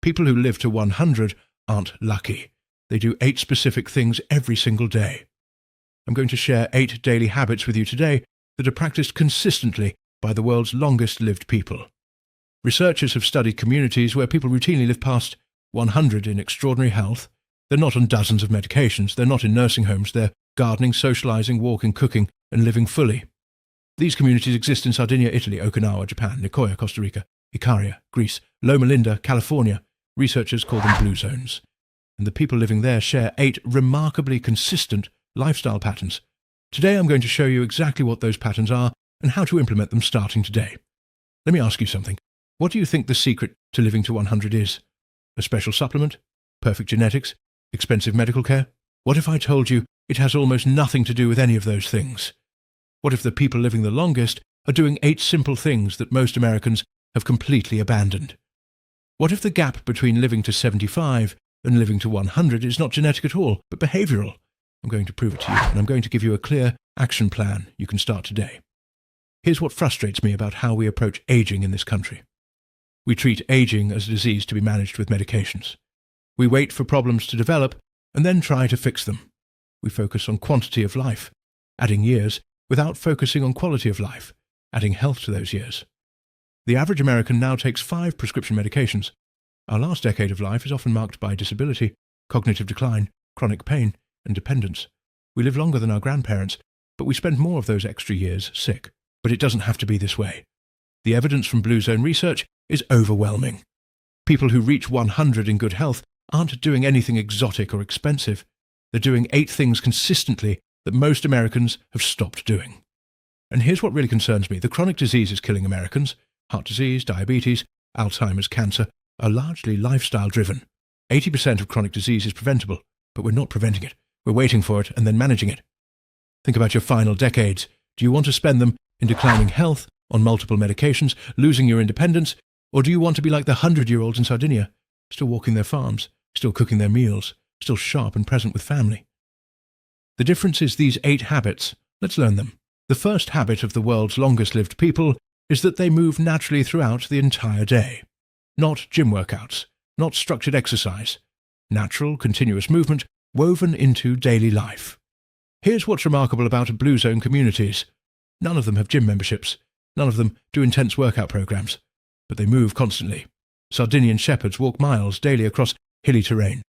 People who live to 100 aren't lucky. They do 8 specific things every single day. I'm going to share 8 daily habits with you today that are practiced consistently by the world's longest-lived people. Researchers have studied communities where people routinely live past 100 in extraordinary health. They're not on dozens of medications. They're not in nursing homes. They're gardening, socializing, walking, cooking, and living fully. These communities exist in Sardinia, Italy, Okinawa, Japan, Nicoya, Costa Rica, Icaria, Greece, Loma Linda, California. Researchers call them blue zones. And the people living there share 8 remarkably consistent lifestyle patterns. Today I'm going to show you exactly what those patterns are and how to implement them starting today. Let me ask you something. What do you think the secret to living to 100 is? A special supplement? Perfect genetics? Expensive medical care? What if I told you it has almost nothing to do with any of those things? What if the people living the longest are doing 8 simple things that most Americans have completely abandoned? What if the gap between living to 75 and living to 100 is not genetic at all, but behavioral? I'm going to prove it to you, and I'm going to give you a clear action plan you can start today. Here's what frustrates me about how we approach aging in this country. We treat aging as a disease to be managed with medications. We wait for problems to develop and then try to fix them. We focus on quantity of life, adding years, without focusing on quality of life, adding health to those years. The average American now takes 5 prescription medications. Our last decade of life is often marked by disability, cognitive decline, chronic pain, and dependence. We live longer than our grandparents, but we spend more of those extra years sick. But it doesn't have to be this way. The evidence from Blue Zone research is overwhelming. People who reach 100 in good health aren't doing anything exotic or expensive. They're doing 8 things consistently that most Americans have stopped doing. And here's what really concerns me. The chronic diseases killing Americans, heart disease, diabetes, Alzheimer's, cancer, are largely lifestyle-driven. 80% of chronic disease is preventable, but we're not preventing it. We're waiting for it and then managing it. Think about your final decades. Do you want to spend them in declining health, on multiple medications, losing your independence, or do you want to be like the 100-year-olds in Sardinia, still walking their farms, still cooking their meals, still sharp and present with family? The difference is these 8 habits. Let's learn them. The first habit of the world's longest-lived people is that they move naturally throughout the entire day. Not gym workouts, not structured exercise. Natural, continuous movement woven into daily life. Here's what's remarkable about Blue Zone communities. None of them have gym memberships. None of them do intense workout programs. But they move constantly. Sardinian shepherds walk miles daily across hilly terrain.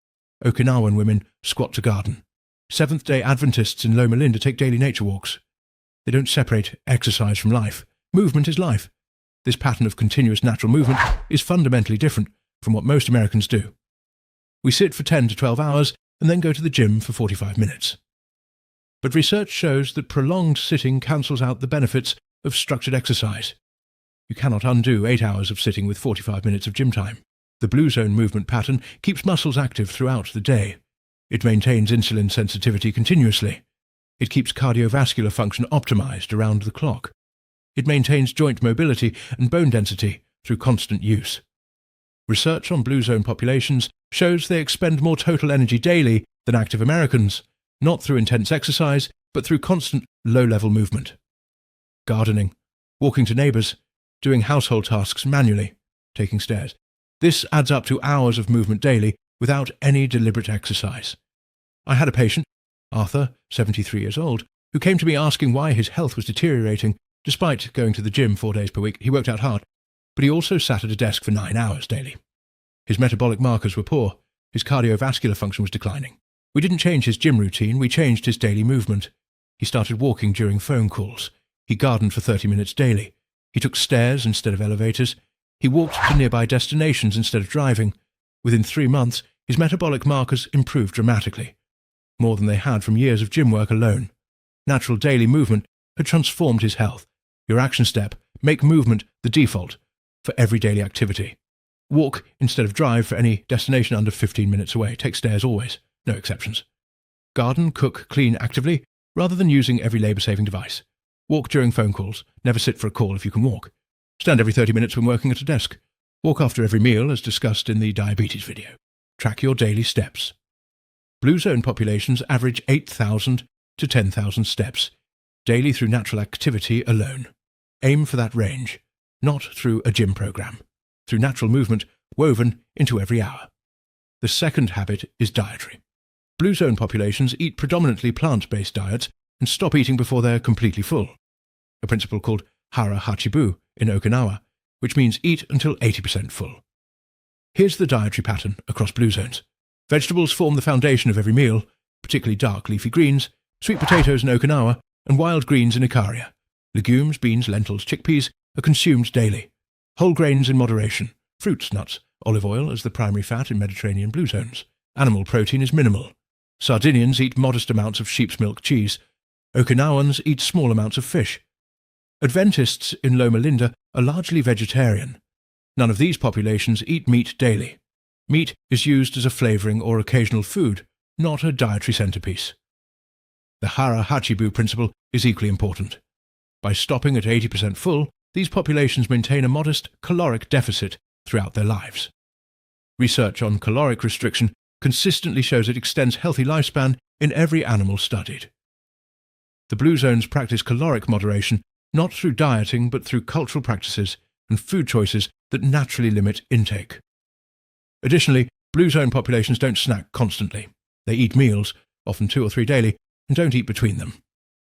Okinawan women squat to garden. Seventh-day Adventists in Loma Linda take daily nature walks. They don't separate exercise from life. Movement is life. This pattern of continuous natural movement is fundamentally different from what most Americans do. We sit for 10 to 12 hours and then go to the gym for 45 minutes. But research shows that prolonged sitting cancels out the benefits of structured exercise. You cannot undo 8 hours of sitting with 45 minutes of gym time. The Blue Zone movement pattern keeps muscles active throughout the day. It maintains insulin sensitivity continuously. It keeps cardiovascular function optimized around the clock. It maintains joint mobility and bone density through constant use. Research on Blue Zone populations shows they expend more total energy daily than active Americans, not through intense exercise, but through constant low-level movement. Gardening, walking to neighbors, doing household tasks manually, taking stairs. This adds up to hours of movement daily without any deliberate exercise. I had a patient, Arthur, 73 years old, who came to me asking why his health was deteriorating despite going to the gym 4 days per week. He worked out hard, but he also sat at a desk for 9 hours daily. His metabolic markers were poor. His cardiovascular function was declining. We didn't change his gym routine, we changed his daily movement. He started walking during phone calls. He gardened for 30 minutes daily. He took stairs instead of elevators. He walked to nearby destinations instead of driving. Within 3 months, his metabolic markers improved dramatically, more than they had from years of gym work alone. Natural daily movement had transformed his health. Your action step: make movement the default for every daily activity. Walk instead of drive for any destination under 15 minutes away. Take stairs always, no exceptions. Garden, cook, clean actively, rather than using every labour-saving device. Walk during phone calls. Never sit for a call if you can walk. Stand every 30 minutes when working at a desk. Walk after every meal, as discussed in the diabetes video. Track your daily steps. Blue Zone populations average 8,000 to 10,000 steps daily through natural activity alone. Aim for that range, not through a gym program. Through natural movement, woven into every hour. The second habit is dietary. Blue zone populations eat predominantly plant-based diets and stop eating before they're completely full, a principle called hara hachibu in Okinawa, which means eat until 80% full. Here's the dietary pattern across blue zones. Vegetables form the foundation of every meal, particularly dark leafy greens, sweet potatoes in Okinawa, and wild greens in Ikaria. Legumes, beans, lentils, chickpeas are consumed daily. Whole grains in moderation. Fruits, nuts, olive oil as the primary fat in Mediterranean blue zones. Animal protein is minimal. Sardinians eat modest amounts of sheep's milk cheese. Okinawans eat small amounts of fish. Adventists in Loma Linda are largely vegetarian. None of these populations eat meat daily. Meat is used as a flavouring or occasional food, not a dietary centrepiece. The hara hachibu principle is equally important. By stopping at 80% full, these populations maintain a modest caloric deficit throughout their lives. Research on caloric restriction consistently shows it extends healthy lifespan in every animal studied. The blue zones practice caloric moderation not through dieting but through cultural practices and food choices that naturally limit intake. Additionally, blue zone populations don't snack constantly. They eat meals, often 2 or 3 daily, and don't eat between them.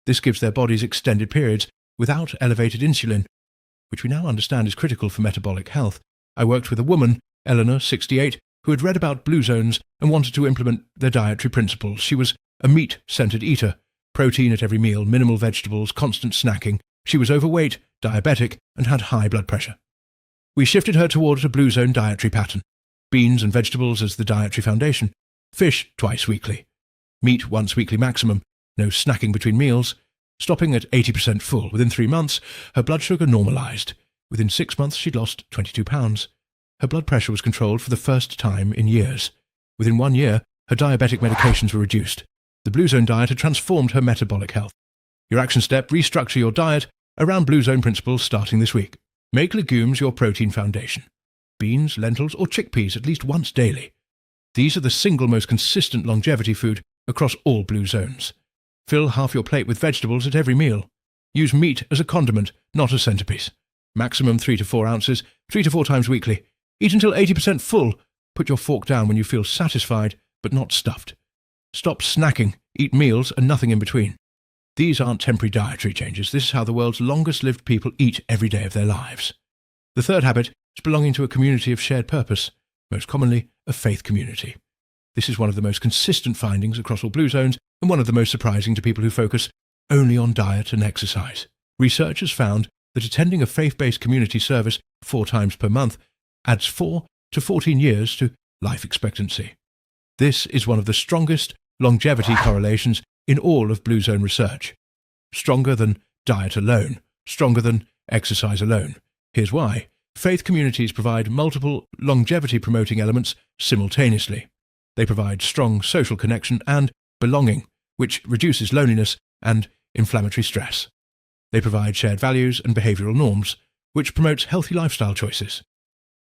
This gives their bodies extended periods without elevated insulin, which we now understand is critical for metabolic health. I worked with a woman, Eleanor, 68, who had read about blue zones and wanted to implement their dietary principles. She was a meat-centered eater, protein at every meal, minimal vegetables, constant snacking. She was overweight, diabetic, and had high blood pressure. We shifted her towards a blue zone dietary pattern. Beans and vegetables as the dietary foundation. Fish twice weekly. Meat once weekly maximum. No snacking between meals. Stopping at 80% full. Within 3 months, her blood sugar normalized. Within 6 months, she'd lost 22 pounds. Her blood pressure was controlled for the first time in years. Within 1 year, her diabetic medications were reduced. The blue zone diet had transformed her metabolic health. Your action step: restructure your diet around blue zone principles starting this week. Make legumes your protein foundation. Beans, lentils, or chickpeas at least once daily. These are the single most consistent longevity food across all blue zones. Fill half your plate with vegetables at every meal. Use meat as a condiment, not a centerpiece. Maximum 3 to 4 ounces, 3 to 4 times weekly. Eat until 80% full. Put your fork down when you feel satisfied, but not stuffed. Stop snacking. Eat meals and nothing in between. These aren't temporary dietary changes. This is how the world's longest-lived people eat every day of their lives. The third habit is belonging to a community of shared purpose, most commonly a faith community. This is one of the most consistent findings across all blue zones and one of the most surprising to people who focus only on diet and exercise. Research has found that attending a faith-based community service 4 times per month adds 4 to 14 years to life expectancy. This is one of the strongest longevity correlations in all of blue zone research. Stronger than diet alone, stronger than exercise alone. Here's why. Faith communities provide multiple longevity-promoting elements simultaneously. They provide strong social connection and belonging, which reduces loneliness and inflammatory stress. They provide shared values and behavioral norms, which promotes healthy lifestyle choices.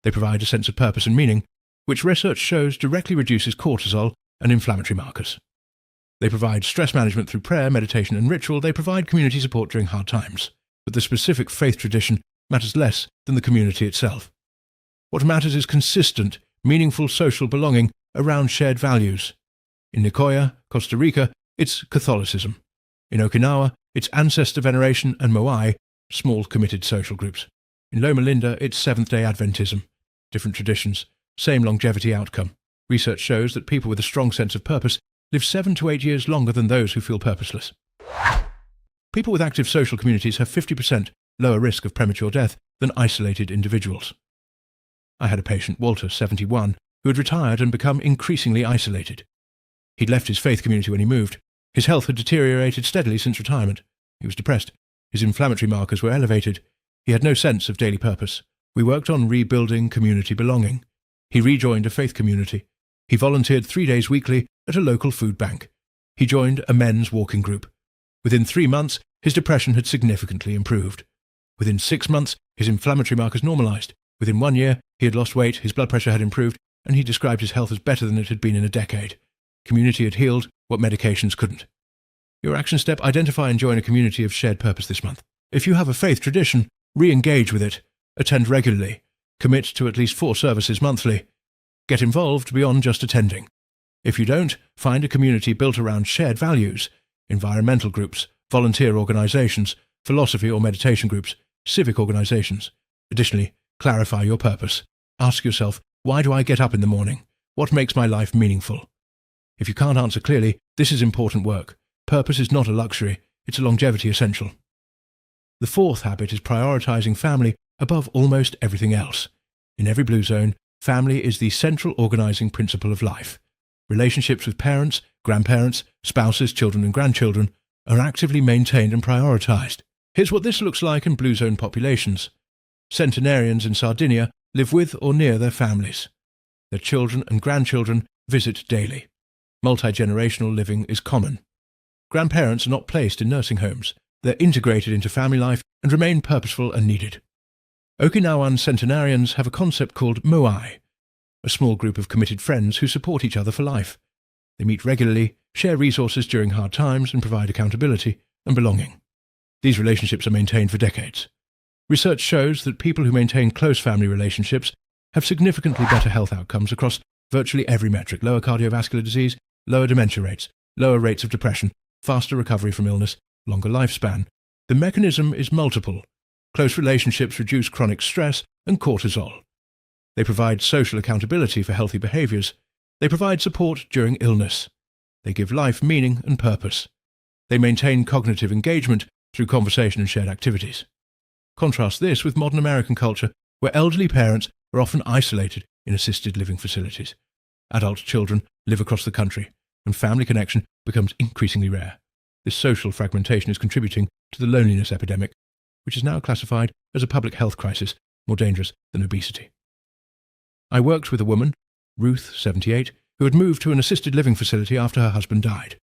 They provide a sense of purpose and meaning, which research shows directly reduces cortisol and inflammatory markers. They provide stress management through prayer, meditation, and ritual. They provide community support during hard times. But the specific faith tradition matters less than the community itself. What matters is consistent, meaningful social belonging around shared values. In Nicoya, Costa Rica, it's Catholicism. In Okinawa, it's ancestor veneration and Moai, small committed social groups. In Loma Linda, it's Seventh-day Adventism. Different traditions, same longevity outcome. Research shows that people with a strong sense of purpose live 7 to 8 years longer than those who feel purposeless. People with active social communities have 50% lower risk of premature death than isolated individuals. I had a patient, Walter, 71, who had retired and become increasingly isolated. He'd left his faith community when he moved. His health had deteriorated steadily since retirement. He was depressed. His inflammatory markers were elevated. He had no sense of daily purpose. We worked on rebuilding community belonging. He rejoined a faith community. He volunteered 3 days weekly at a local food bank. He joined a men's walking group. Within 3 months, his depression had significantly improved. Within 6 months, his inflammatory markers normalized. Within 1 year, he had lost weight, his blood pressure had improved, and he described his health as better than it had been in a decade. Community had healed what medications couldn't. Your action step: identify and join a community of shared purpose this month. If you have a faith tradition, re-engage with it. Attend regularly. Commit to at least 4 services monthly. Get involved beyond just attending. If you don't, find a community built around shared values, environmental groups, volunteer organizations, philosophy or meditation groups, civic organizations. Additionally, clarify your purpose. Ask yourself, why do I get up in the morning? What makes my life meaningful? If you can't answer clearly, this is important work. Purpose is not a luxury, it's a longevity essential. The 4th habit is prioritizing family above almost everything else. In every Blue Zone, family is the central organizing principle of life. Relationships with parents, grandparents, spouses, children and grandchildren are actively maintained and prioritized. Here's what this looks like in Blue Zone populations. Centenarians in Sardinia live with or near their families. Their children and grandchildren visit daily. Multi-generational living is common. Grandparents are not placed in nursing homes. They're integrated into family life and remain purposeful and needed. Okinawan centenarians have a concept called moai, a small group of committed friends who support each other for life. They meet regularly, share resources during hard times, and provide accountability and belonging. These relationships are maintained for decades. Research shows that people who maintain close family relationships have significantly better health outcomes across virtually every metric: lower cardiovascular disease, lower dementia rates, lower rates of depression, faster recovery from illness, longer lifespan. The mechanism is multiple. Close relationships reduce chronic stress and cortisol. They provide social accountability for healthy behaviors. They provide support during illness. They give life meaning and purpose. They maintain cognitive engagement through conversation and shared activities. Contrast this with modern American culture, where elderly parents are often isolated in assisted living facilities. Adult children live across the country, and family connection becomes increasingly rare. This social fragmentation is contributing to the loneliness epidemic, which is now classified as a public health crisis, more dangerous than obesity. I worked with a woman, Ruth, 78, who had moved to an assisted living facility after her husband died.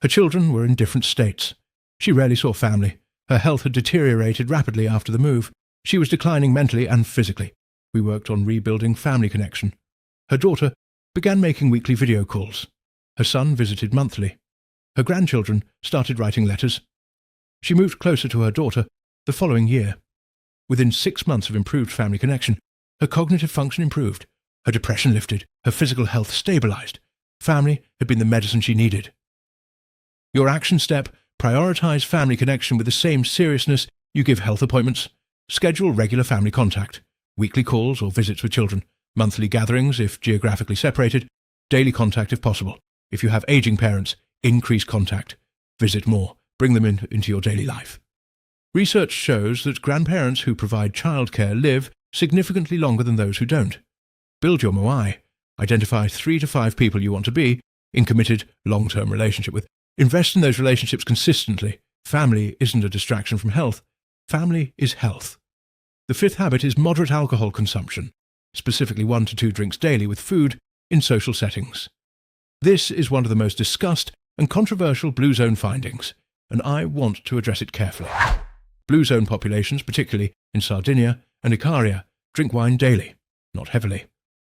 Her children were in different states. She rarely saw family. Her health had deteriorated rapidly after the move. She was declining mentally and physically. We worked on rebuilding family connection. Her daughter began making weekly video calls. Her son visited monthly. Her grandchildren started writing letters. She moved closer to her daughter the following year. Within 6 months of improved family connection, her cognitive function improved, her depression lifted, her physical health stabilized. Family had been the medicine she needed. Your action step: prioritize family connection with the same seriousness you give health appointments. Schedule regular family contact, weekly calls or visits with children, monthly gatherings if geographically separated, daily contact if possible. If you have aging parents, increase contact. Visit more. Bring them into your daily life. Research shows that grandparents who provide childcare live significantly longer than those who don't. Build your moai. Identify 3 to 5 people you want to be in committed, long-term relationship with. Invest in those relationships consistently. Family isn't a distraction from health. Family is health. The 5th habit is moderate alcohol consumption, specifically 1 to 2 drinks daily with food in social settings. This is one of the most discussed and controversial Blue Zone findings, and I want to address it carefully. Blue Zone populations, particularly in Sardinia and Icaria, drink wine daily, not heavily.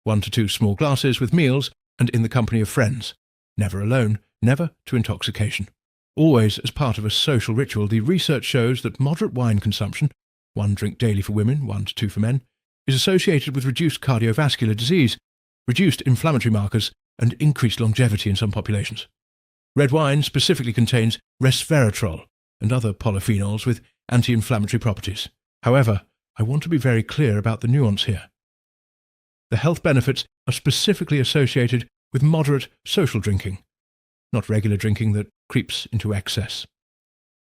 1 to 2 small glasses with meals and in the company of friends. Never alone, never to intoxication. Always as part of a social ritual. The research shows that moderate wine consumption, 1 drink daily for women, 1 to 2 for men, is associated with reduced cardiovascular disease, reduced inflammatory markers, and increased longevity in some populations. Red wine specifically contains resveratrol and other polyphenols with anti-inflammatory properties. However, I want to be very clear about the nuance here. The health benefits are specifically associated with moderate social drinking, not regular drinking that creeps into excess.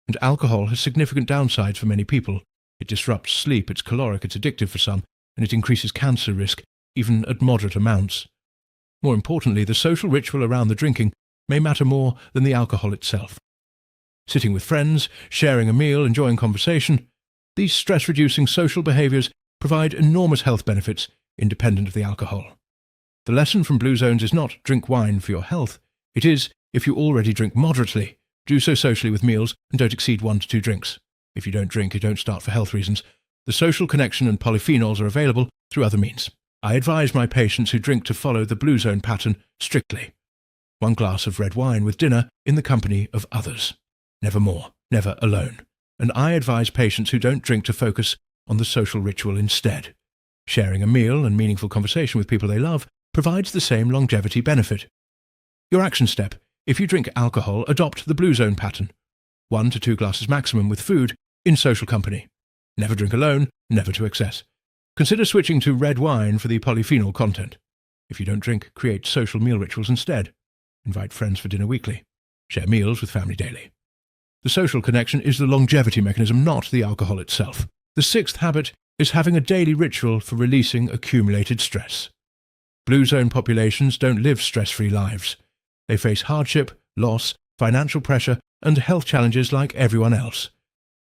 And alcohol has significant downsides for many people. It disrupts sleep, it's caloric, it's addictive for some, and it increases cancer risk, even at moderate amounts. More importantly, the social ritual around the drinking may matter more than the alcohol itself. Sitting with friends, sharing a meal, enjoying conversation, these stress-reducing social behaviors provide enormous health benefits independent of the alcohol. The lesson from Blue Zones is not drink wine for your health. It is, if you already drink moderately, do so socially with meals and don't exceed 1 to 2 drinks. If you don't drink, you don't start for health reasons. The social connection and polyphenols are available through other means. I advise my patients who drink to follow the Blue Zone pattern strictly. 1 glass of red wine with dinner in the company of others. Never more, never alone. And I advise patients who don't drink to focus on the social ritual instead. Sharing a meal and meaningful conversation with people they love provides the same longevity benefit. Your action step: if you drink alcohol, adopt the blue zone pattern. 1 to 2 glasses maximum with food in social company. Never drink alone, never to excess. Consider switching to red wine for the polyphenol content. If you don't drink, create social meal rituals instead. Invite friends for dinner weekly. Share meals with family daily. The social connection is the longevity mechanism, not the alcohol itself. The 6th habit is having a daily ritual for releasing accumulated stress. Blue zone populations don't live stress-free lives. They face hardship, loss, financial pressure, and health challenges like everyone else.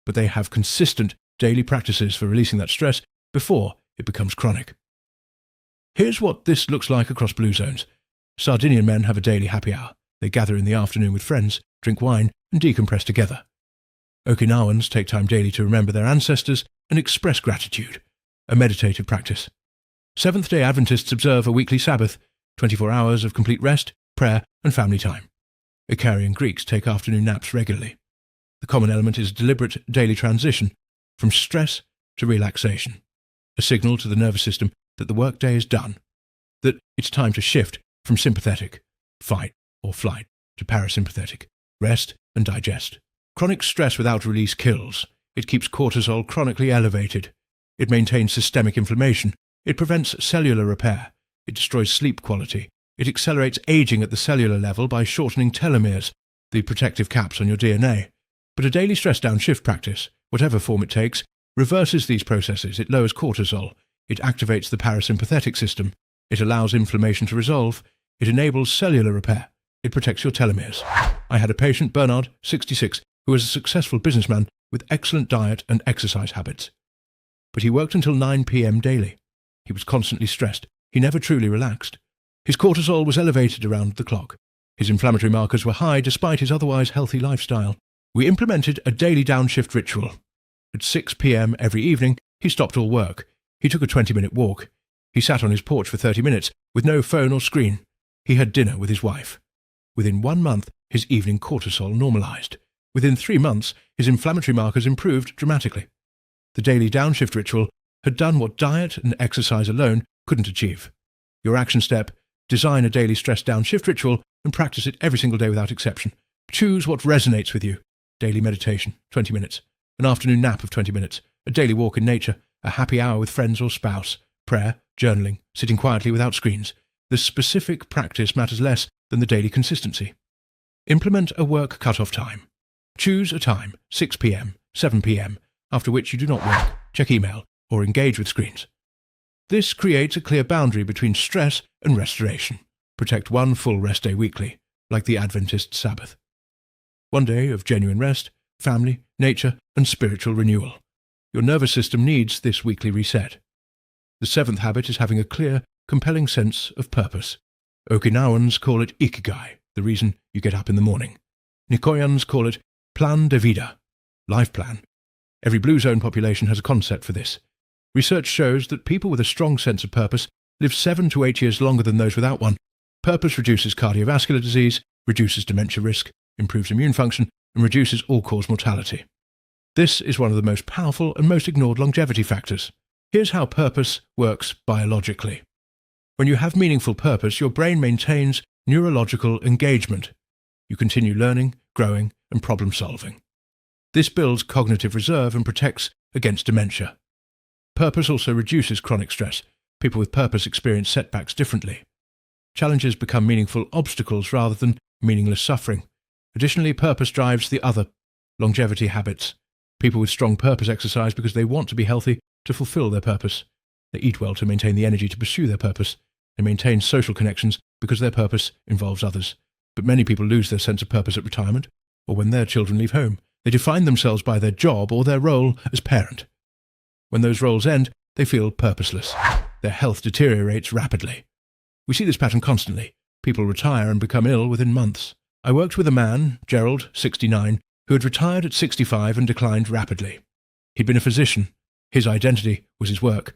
But they have consistent daily practices for releasing that stress before it becomes chronic. Here's what this looks like across blue zones. Sardinian men have a daily happy hour. They gather in the afternoon with friends, drink wine, and decompress together. Okinawans take time daily to remember their ancestors and express gratitude, a meditative practice. Seventh-day Adventists observe a weekly Sabbath, 24 hours of complete rest, prayer, and family time. Icarian Greeks take afternoon naps regularly. The common element is deliberate daily transition from stress to relaxation, a signal to the nervous system that the workday is done, that it's time to shift from sympathetic, fight or flight, to parasympathetic, rest and digest. Chronic stress without release kills. It keeps cortisol chronically elevated. It maintains systemic inflammation. It prevents cellular repair. It destroys sleep quality. It accelerates aging at the cellular level by shortening telomeres, the protective caps on your DNA. But a daily stress downshift practice, whatever form it takes, reverses these processes. It lowers cortisol. It activates the parasympathetic system. It allows inflammation to resolve. It enables cellular repair. It protects your telomeres. I had a patient, Bernard, 66, who was a successful businessman with excellent diet and exercise habits. But he worked until 9 p.m. daily. He was constantly stressed. He never truly relaxed. His cortisol was elevated around the clock. His inflammatory markers were high despite his otherwise healthy lifestyle. We implemented a daily downshift ritual. At 6 p.m. every evening, he stopped all work. He took a 20-minute walk. He sat on his porch for 30 minutes with no phone or screen. He had dinner with his wife. Within 1 month, his evening cortisol normalized. Within 3 months, his inflammatory markers improved dramatically. The daily downshift ritual had done what diet and exercise alone couldn't achieve. Your action step: design a daily stress downshift ritual and practice it every single day without exception. Choose what resonates with you. Daily meditation, 20 minutes. An afternoon nap of 20 minutes. A daily walk in nature. A happy hour with friends or spouse. Prayer, journaling, sitting quietly without screens. The specific practice matters less than the daily consistency. Implement a work cut-off time. Choose a time, 6 p.m., 7 p.m., after which you do not work, check email, or engage with screens. This creates a clear boundary between stress and restoration. Protect 1 full rest day weekly, like the Adventist Sabbath. 1 day of genuine rest, family, nature, and spiritual renewal. Your nervous system needs this weekly reset. The 7th habit is having a clear, compelling sense of purpose. Okinawans call it ikigai, the reason you get up in the morning. Nicoyans call it plan de vida, life plan. Every blue zone population has a concept for this. Research shows that people with a strong sense of purpose live 7 to 8 years longer than those without one. Purpose reduces cardiovascular disease, reduces dementia risk, improves immune function, and reduces all-cause mortality. This is one of the most powerful and most ignored longevity factors. Here's how purpose works biologically. When you have meaningful purpose, your brain maintains neurological engagement. You continue learning, growing, and problem-solving. This builds cognitive reserve and protects against dementia. Purpose also reduces chronic stress. People with purpose experience setbacks differently. Challenges become meaningful obstacles rather than meaningless suffering. Additionally, purpose drives the other longevity habits. People with strong purpose exercise because they want to be healthy to fulfill their purpose. They eat well to maintain the energy to pursue their purpose. They maintain social connections because their purpose involves others. But many people lose their sense of purpose at retirement or when their children leave home. They define themselves by their job or their role as parent. When those roles end, they feel purposeless. Their health deteriorates rapidly. We see this pattern constantly. People retire and become ill within months. I worked with a man, Gerald, 69, who had retired at 65 and declined rapidly. He'd been a physician. His identity was his work.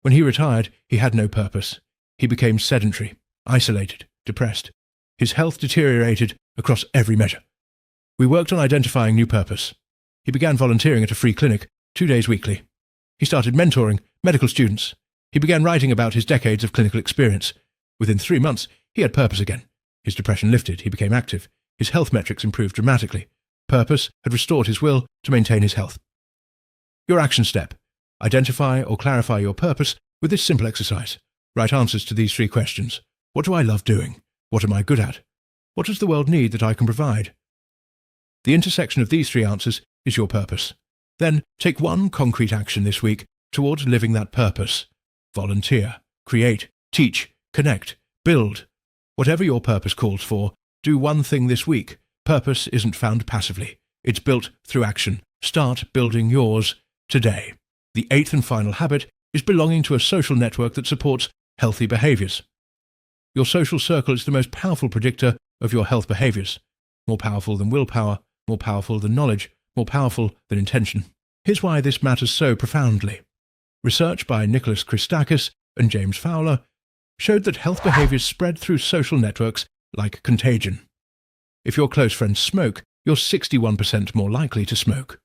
When he retired, he had no purpose. He became sedentary, isolated, depressed. His health deteriorated across every measure. We worked on identifying new purpose. He began volunteering at a free clinic 2 days weekly. He started mentoring medical students. He began writing about his decades of clinical experience. Within 3 months, he had purpose again. His depression lifted, he became active. His health metrics improved dramatically. Purpose had restored his will to maintain his health. Your action step. Identify or clarify your purpose with this simple exercise. Write answers to these 3 questions. What do I love doing? What am I good at? What does the world need that I can provide? The intersection of these 3 answers is your purpose. Then take one concrete action this week towards living that purpose. Volunteer, create, teach, connect, build. Whatever your purpose calls for, do one thing this week. Purpose isn't found passively. It's built through action. Start building yours today. The 8th and final habit is belonging to a social network that supports healthy behaviors. Your social circle is the most powerful predictor of your health behaviors. More powerful than willpower, more powerful than knowledge, more powerful than intention. Here's why this matters so profoundly. Research by Nicholas Christakis and James Fowler showed that health behaviors spread through social networks like contagion. If your close friends smoke, you're 61% more likely to smoke.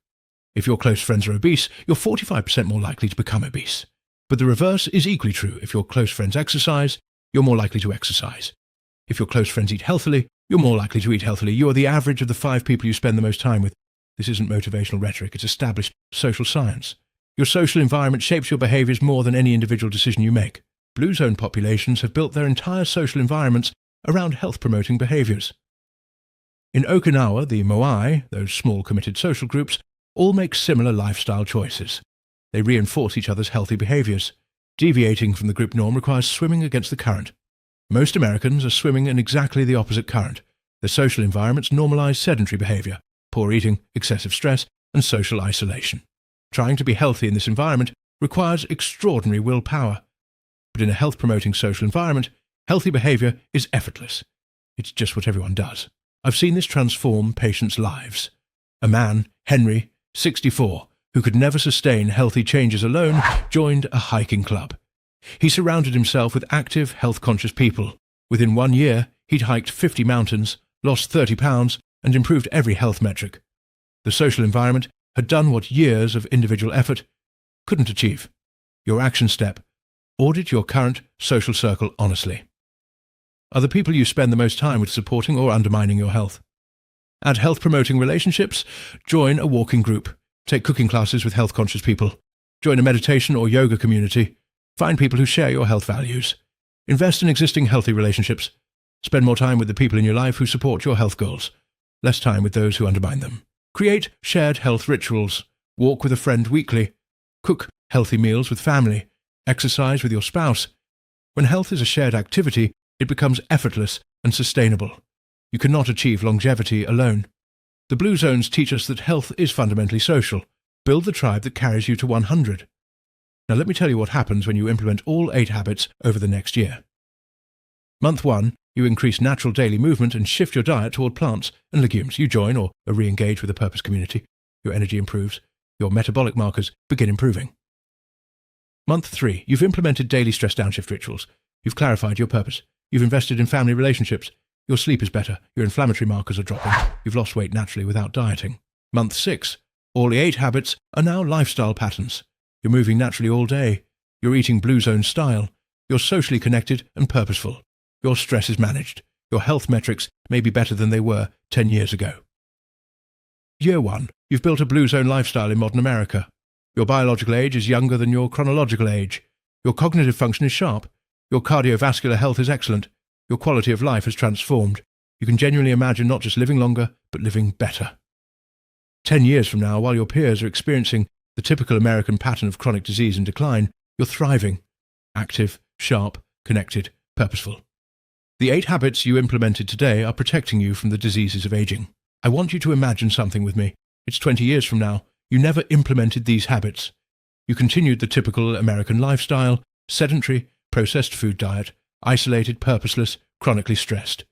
If your close friends are obese, you're 45% more likely to become obese. But the reverse is equally true. If your close friends exercise, you're more likely to exercise. If your close friends eat healthily, you're more likely to eat healthily. You are the average of the 5 people you spend the most time with. This isn't motivational rhetoric, it's established social science. Your social environment shapes your behaviors more than any individual decision you make. Blue zone populations have built their entire social environments around health-promoting behaviors. In Okinawa, the moai, those small committed social groups, all make similar lifestyle choices. They reinforce each other's healthy behaviors. Deviating from the group norm requires swimming against the current. Most Americans are swimming in exactly the opposite current. Their social environments normalize sedentary behavior, poor eating, excessive stress, and social isolation. Trying to be healthy in this environment requires extraordinary willpower. But in a health-promoting social environment, healthy behavior is effortless. It's just what everyone does. I've seen this transform patients' lives. A man, Henry, 64, who could never sustain healthy changes alone, joined a hiking club. He surrounded himself with active, health-conscious people. Within 1 year, he'd hiked 50 mountains, lost 30 pounds, and improved every health metric. The social environment had done what years of individual effort couldn't achieve. Your action step: audit your current social circle honestly. Are the people you spend the most time with supporting or undermining your health? Add health-promoting relationships. Join a walking group. Take cooking classes with health-conscious people. Join a meditation or yoga community. Find people who share your health values. Invest in existing healthy relationships. Spend more time with the people in your life who support your health goals. Less time with those who undermine them. Create shared health rituals. Walk with a friend weekly. Cook healthy meals with family. Exercise with your spouse. When health is a shared activity, it becomes effortless and sustainable. You cannot achieve longevity alone. The Blue Zones teach us that health is fundamentally social. Build the tribe that carries you to 100. Now let me tell you what happens when you implement all 8 habits over the next year. Month 1, you increase natural daily movement and shift your diet toward plants and legumes. You join or are re-engaged with a purpose community. Your energy improves. Your metabolic markers begin improving. Month 3, you've implemented daily stress downshift rituals. You've clarified your purpose. You've invested in family relationships. Your sleep is better. Your inflammatory markers are dropping. You've lost weight naturally without dieting. Month 6, all the 8 habits are now lifestyle patterns. You're moving naturally all day. You're eating Blue Zone style. You're socially connected and purposeful. Your stress is managed. Your health metrics may be better than they were 10 years ago. Year 1, you've built a Blue Zone lifestyle in modern America. Your biological age is younger than your chronological age. Your cognitive function is sharp. Your cardiovascular health is excellent. Your quality of life has transformed. You can genuinely imagine not just living longer, but living better. 10 years from now, while your peers are experiencing the typical American pattern of chronic disease and decline, you're thriving. Active, sharp, connected, purposeful. The 8 habits you implemented today are protecting you from the diseases of aging. I want you to imagine something with me. It's 20 years from now. You never implemented these habits. You continued the typical American lifestyle, sedentary, processed food diet, isolated, purposeless, chronically stressed.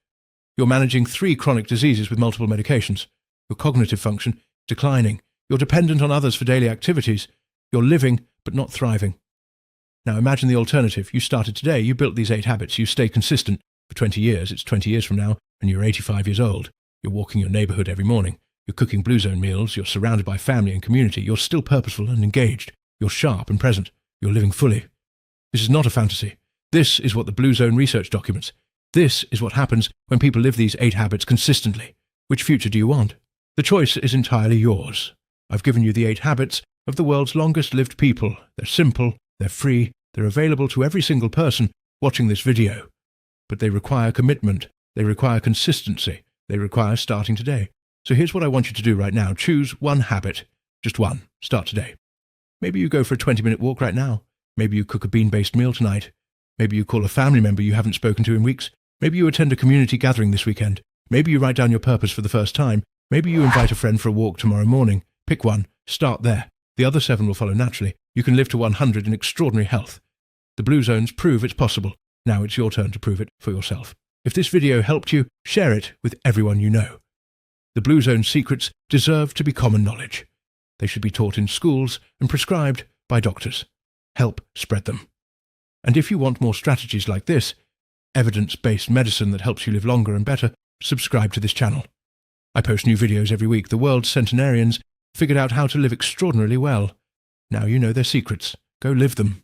You're managing 3 chronic diseases with multiple medications. Your cognitive function declining. You're dependent on others for daily activities. You're living, but not thriving. Now imagine the alternative. You started today. You built these 8 habits. You stay consistent for 20 years. It's 20 years from now, and you're 85 years old. You're walking your neighborhood every morning. You're cooking Blue Zone meals. You're surrounded by family and community. You're still purposeful and engaged. You're sharp and present. You're living fully. This is not a fantasy. This is what the Blue Zone research documents. This is what happens when people live these 8 habits consistently. Which future do you want? The choice is entirely yours. I've given you the 8 habits of the world's longest-lived people. They're simple, they're free, they're available to every single person watching this video. But they require commitment, they require consistency, they require starting today. So here's what I want you to do right now. Choose one habit. Just one. Start today. Maybe you go for a 20-minute walk right now. Maybe you cook a bean-based meal tonight. Maybe you call a family member you haven't spoken to in weeks. Maybe you attend a community gathering this weekend. Maybe you write down your purpose for the first time. Maybe you invite a friend for a walk tomorrow morning. Pick one. Start there. The other 7 will follow naturally. You can live to 100 in extraordinary health. The Blue Zones prove it's possible. Now it's your turn to prove it for yourself. If this video helped you, share it with everyone you know. The Blue Zone secrets deserve to be common knowledge. They should be taught in schools and prescribed by doctors. Help spread them. And if you want more strategies like this, evidence-based medicine that helps you live longer and better, subscribe to this channel. I post new videos every week. The world's centenarians figured out how to live extraordinarily well. Now you know their secrets. Go live them.